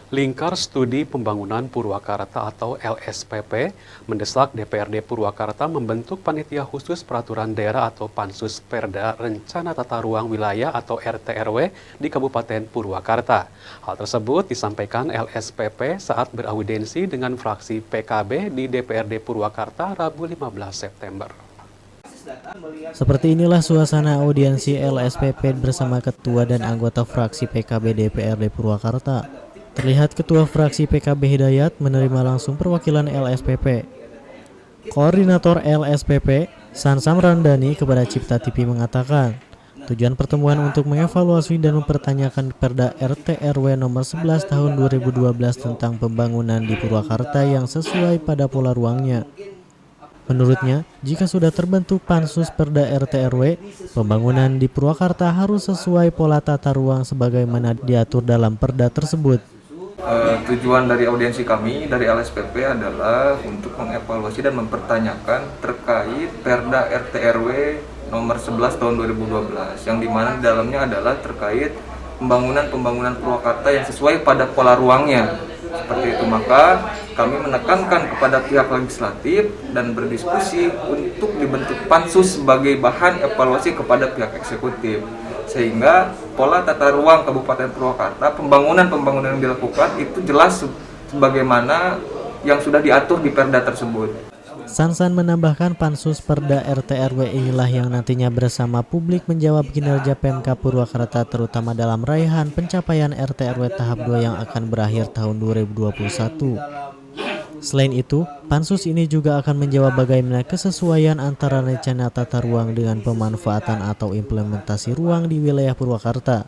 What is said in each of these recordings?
Lingkar Studi Pembangunan Purwakarta atau LSPP mendesak DPRD Purwakarta membentuk panitia khusus peraturan daerah atau Pansus Perda Rencana Tata Ruang Wilayah atau RT/RW di Kabupaten Purwakarta. Hal tersebut disampaikan LSPP saat beraudiensi dengan fraksi PKB di DPRD Purwakarta Rabu 15 September. Seperti inilah suasana audiensi LSPP bersama ketua dan anggota fraksi PKB DPRD Purwakarta. Terlihat ketua fraksi PKB Hidayat menerima langsung perwakilan LSPP. Koordinator LSPP, Sansam Randani kepada Cipta TV mengatakan, tujuan pertemuan untuk mengevaluasi dan mempertanyakan Perda RT/RW nomor 11 tahun 2012 tentang pembangunan di Purwakarta yang sesuai pada pola ruangnya. Menurutnya, jika sudah terbentuk Pansus Perda RT/RW, pembangunan di Purwakarta harus sesuai pola tata ruang sebagaimana diatur dalam Perda tersebut. Tujuan dari audiensi kami dari LSPP adalah untuk mengevaluasi dan mempertanyakan terkait Perda RT/RW nomor 11 tahun 2012 yang dimana di dalamnya adalah terkait pembangunan Purwakarta yang sesuai pada pola ruangnya. Seperti itu, maka kami menekankan kepada pihak legislatif dan berdiskusi untuk dibentuk pansus sebagai bahan evaluasi kepada pihak eksekutif, sehingga pola tata ruang Kabupaten Purwakarta, pembangunan yang dilakukan itu jelas sebagaimana yang sudah diatur di Perda tersebut. Sansan menambahkan Pansus Perda RT/RW inilah yang nantinya bersama publik menjawab kinerja Pemkab Purwakarta terutama dalam raihan pencapaian RT/RW tahap 2 yang akan berakhir tahun 2021. Selain itu, Pansus ini juga akan menjawab bagaimana kesesuaian antara rencana tata ruang dengan pemanfaatan atau implementasi ruang di wilayah Purwakarta.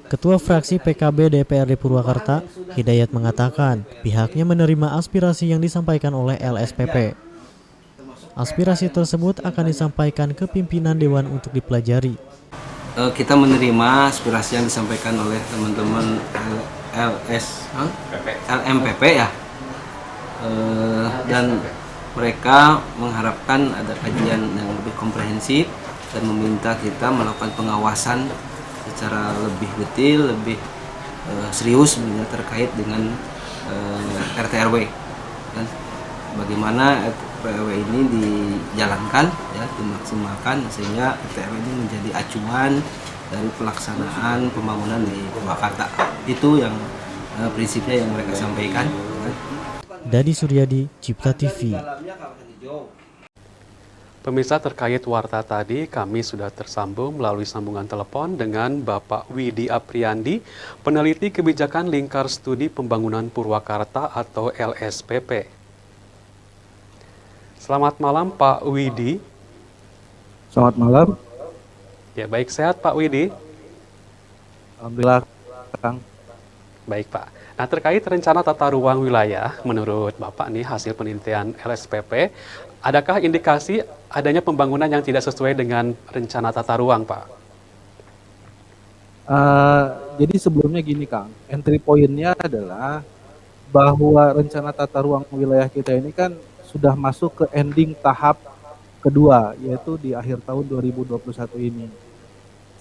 Ketua fraksi PKB DPRD Purwakarta, Hidayat mengatakan pihaknya menerima aspirasi yang disampaikan oleh LSPP. Aspirasi tersebut akan disampaikan ke pimpinan Dewan untuk dipelajari. Kita menerima aspirasi yang disampaikan oleh teman-teman LMPP ya, dan mereka mengharapkan ada kajian yang lebih komprehensif dan meminta kita melakukan pengawasan secara lebih detail, lebih serius terkait dengan RT/RW dan bagaimana RT/RW ini dijalankan, ya, dimaksimalkan sehingga RT/RW ini menjadi acuan dari pelaksanaan pembangunan di Purwakarta. Itu yang prinsipnya yang mereka sampaikan. Dadi Suryadi, Cipta TV. Pemirsa, terkait warta tadi, kami sudah tersambung melalui sambungan telepon dengan Bapak Widi Apriandi, peneliti kebijakan Lingkar Studi Pembangunan Purwakarta atau LSPP. Selamat malam Pak Widi. Selamat malam. Ya, baik, sehat Pak Widi? Alhamdulillah, Kang. Baik Pak. Nah, terkait rencana tata ruang wilayah, menurut Bapak nih hasil penelitian LSPP, adakah indikasi adanya pembangunan yang tidak sesuai dengan rencana tata ruang, Pak? Jadi sebelumnya gini, Kang. Entry point-nya adalah bahwa rencana tata ruang wilayah kita ini kan sudah masuk ke ending tahap kedua, yaitu di akhir tahun 2021 ini.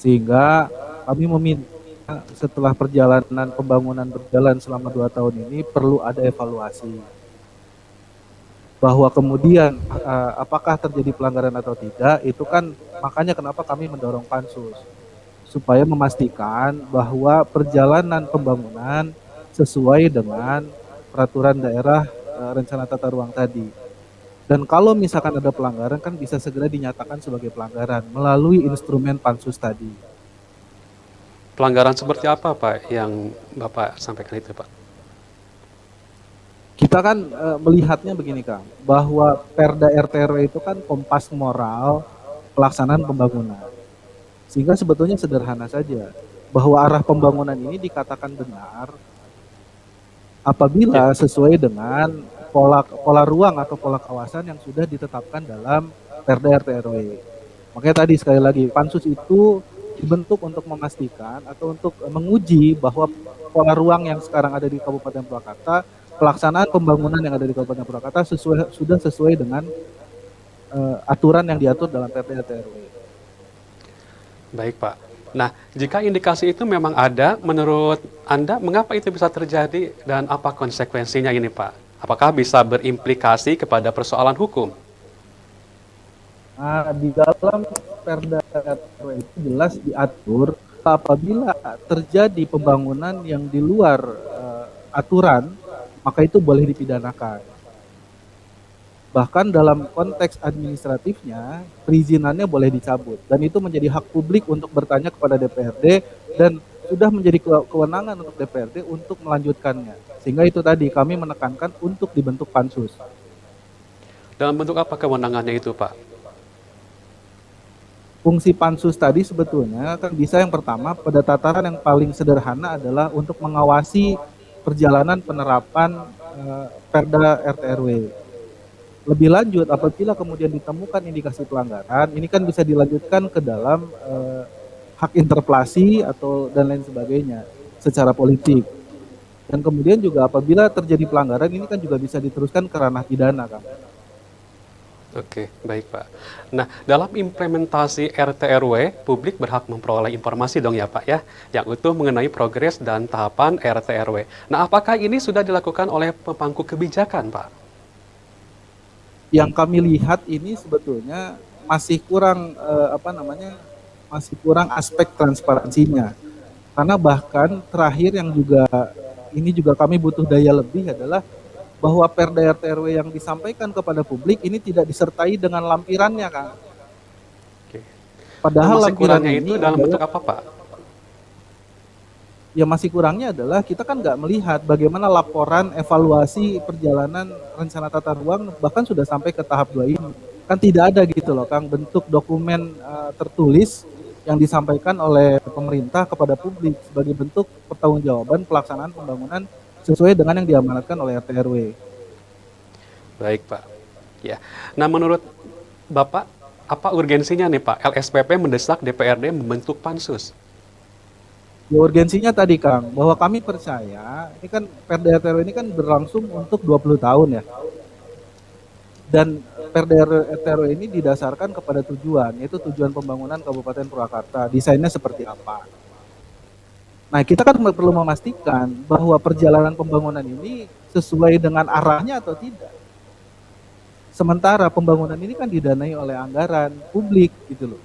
Sehingga kami meminta setelah perjalanan pembangunan berjalan selama 2 tahun ini perlu ada evaluasi. Bahwa kemudian apakah terjadi pelanggaran atau tidak, itu kan makanya kenapa kami mendorong pansus. Supaya memastikan bahwa perjalanan pembangunan sesuai dengan peraturan daerah rencana tata ruang tadi. Dan kalau misalkan ada pelanggaran kan bisa segera dinyatakan sebagai pelanggaran melalui instrumen pansus tadi. Pelanggaran seperti apa, Pak, yang Bapak sampaikan itu, Pak? Kita kan melihatnya begini, Kang, bahwa Perda RT/RW itu kan kompas moral pelaksanaan pembangunan. Sehingga sebetulnya sederhana saja, bahwa arah pembangunan ini dikatakan benar apabila sesuai dengan pola ruang atau pola kawasan yang sudah ditetapkan dalam Perda RT/RW. Makanya tadi sekali lagi, pansus itu dibentuk untuk memastikan atau untuk menguji bahwa pola ruang yang sekarang ada di Kabupaten Purwakarta, pelaksanaan pembangunan yang ada di Kabupaten Purwakarta sudah sesuai dengan aturan yang diatur dalam Perda RT/RW. Baik, Pak. Nah, jika indikasi itu memang ada, menurut Anda mengapa itu bisa terjadi dan apa konsekuensinya ini, Pak? Apakah bisa berimplikasi kepada persoalan hukum? Nah, di dalam Perda RW itu jelas diatur apabila terjadi pembangunan yang di luar aturan, maka itu boleh dipidanakan. Bahkan dalam konteks administratifnya, perizinannya boleh dicabut. Dan itu menjadi hak publik untuk bertanya kepada DPRD dan sudah menjadi kewenangan untuk DPRD untuk melanjutkannya. Sehingga itu tadi kami menekankan untuk dibentuk pansus. Dalam bentuk apa kewenangannya itu, Pak? Fungsi pansus tadi sebetulnya kan bisa yang pertama pada tataran yang paling sederhana adalah untuk mengawasi perjalanan penerapan Perda RT/RW. Lebih lanjut, apabila kemudian ditemukan indikasi pelanggaran, ini kan bisa dilanjutkan ke dalam hak interpelasi atau dan lain sebagainya secara politik. Dan kemudian juga apabila terjadi pelanggaran, ini kan juga bisa diteruskan ke ranah pidana, Kang. Oke, baik Pak. Nah, dalam implementasi RT/RW, publik berhak memperoleh informasi dong ya Pak ya, yang utuh mengenai progres dan tahapan RT/RW. Nah, apakah ini sudah dilakukan oleh pemangku kebijakan Pak? Yang kami lihat ini sebetulnya masih kurang masih kurang aspek transparansinya. Karena bahkan terakhir yang juga ini juga kami butuh daya lebih adalah bahwa Perda RT/RW yang disampaikan kepada publik ini tidak disertai dengan lampirannya, Kang. Oke. Padahal Nah, masih lampiran kurangnya ini itu dalam adalah, bentuk apa Pak? ya masih kurangnya adalah kita kan nggak melihat bagaimana laporan evaluasi perjalanan rencana tata ruang bahkan sudah sampai ke tahap 2 ini. Kan tidak ada gitu loh, Kang, bentuk dokumen tertulis yang disampaikan oleh pemerintah kepada publik sebagai bentuk pertanggungjawaban pelaksanaan pembangunan sesuai dengan yang diamanatkan oleh RT/RW. Baik Pak. Ya. Nah, menurut Bapak, apa urgensinya nih Pak, LSPP mendesak DPRD membentuk pansus? Ya, urgensinya tadi, Kang, bahwa kami percaya ini kan Perda RT/RW ini kan berlangsung untuk 20 tahun ya. Dan Perda RT/RW ini didasarkan kepada tujuan, yaitu tujuan pembangunan Kabupaten Purwakarta. Desainnya seperti apa? Nah, kita kan perlu memastikan bahwa perjalanan pembangunan ini sesuai dengan arahnya atau tidak. Sementara pembangunan ini kan didanai oleh anggaran publik gitu loh.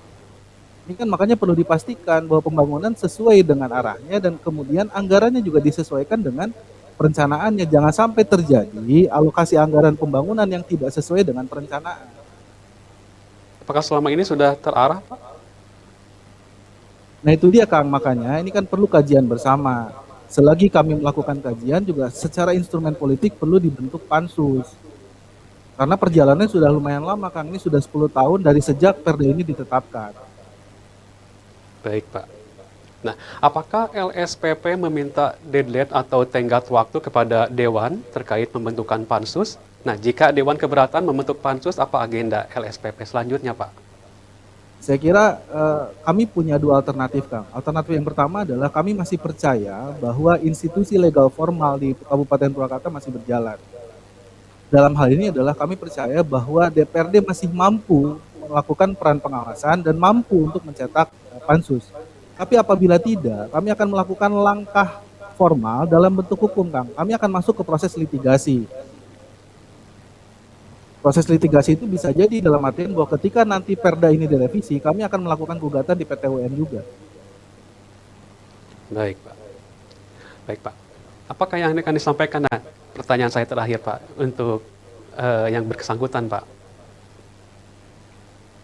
Ini kan makanya perlu dipastikan bahwa pembangunan sesuai dengan arahnya dan kemudian anggarannya juga disesuaikan dengan perencanaannya. Jangan sampai terjadi alokasi anggaran pembangunan yang tidak sesuai dengan perencanaan. Apakah selama ini sudah terarah Pak? Nah itu dia, Kang, makanya ini kan perlu kajian bersama. Selagi kami melakukan kajian juga secara instrumen politik perlu dibentuk pansus. Karena perjalanannya sudah lumayan lama, Kang. Ini sudah 10 tahun dari sejak Perda ini ditetapkan. Baik Pak. Nah, apakah LSPP meminta deadline atau tenggat waktu kepada Dewan terkait pembentukan pansus? Nah, jika Dewan keberatan membentuk pansus, apa agenda LSPP selanjutnya Pak? Saya kira kami punya dua alternatif, Kang. Alternatif yang pertama adalah kami masih percaya bahwa institusi legal formal di Kabupaten Purwakarta masih berjalan. Dalam hal ini adalah kami percaya bahwa DPRD masih mampu melakukan peran pengawasan dan mampu untuk mencetak pansus. Tapi apabila tidak, kami akan melakukan langkah formal dalam bentuk hukum, Kang. Kami akan masuk ke proses litigasi. Proses litigasi itu bisa jadi dalam artian bahwa ketika nanti Perda ini direvisi, kami akan melakukan gugatan di PT UN juga. Baik Pak. Baik Pak. Apakah yang akan disampaikan? Nah, pertanyaan saya terakhir Pak, untuk yang bersangkutan Pak.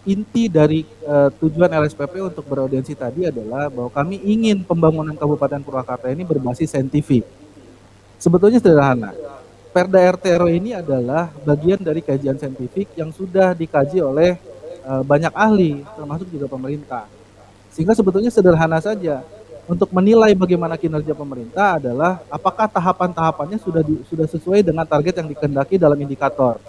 Inti dari tujuan LSPP untuk beraudiensi tadi adalah bahwa kami ingin pembangunan Kabupaten Purwakarta ini berbasis saintifik. Sebetulnya sederhana. Perda RT/RW ini adalah bagian dari kajian saintifik yang sudah dikaji oleh banyak ahli, termasuk juga pemerintah. Sehingga sebetulnya sederhana saja. Untuk menilai bagaimana kinerja pemerintah adalah apakah tahapan-tahapannya sudah sesuai dengan target yang dikehendaki dalam indikator.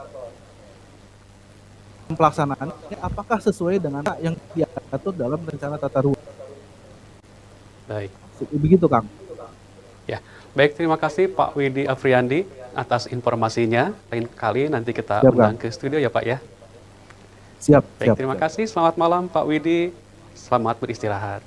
Pelaksanaannya apakah sesuai dengan yang diatur dalam rencana tata ruang. Baik. Begitu, Kang. Ya, baik, terima kasih Pak Widi Afriandi atas informasinya. Lain kali nanti kita Siap, undang Kang. ke studio ya Pak ya. Siap. Baik, terima kasih. Selamat malam Pak Widi. Selamat beristirahat.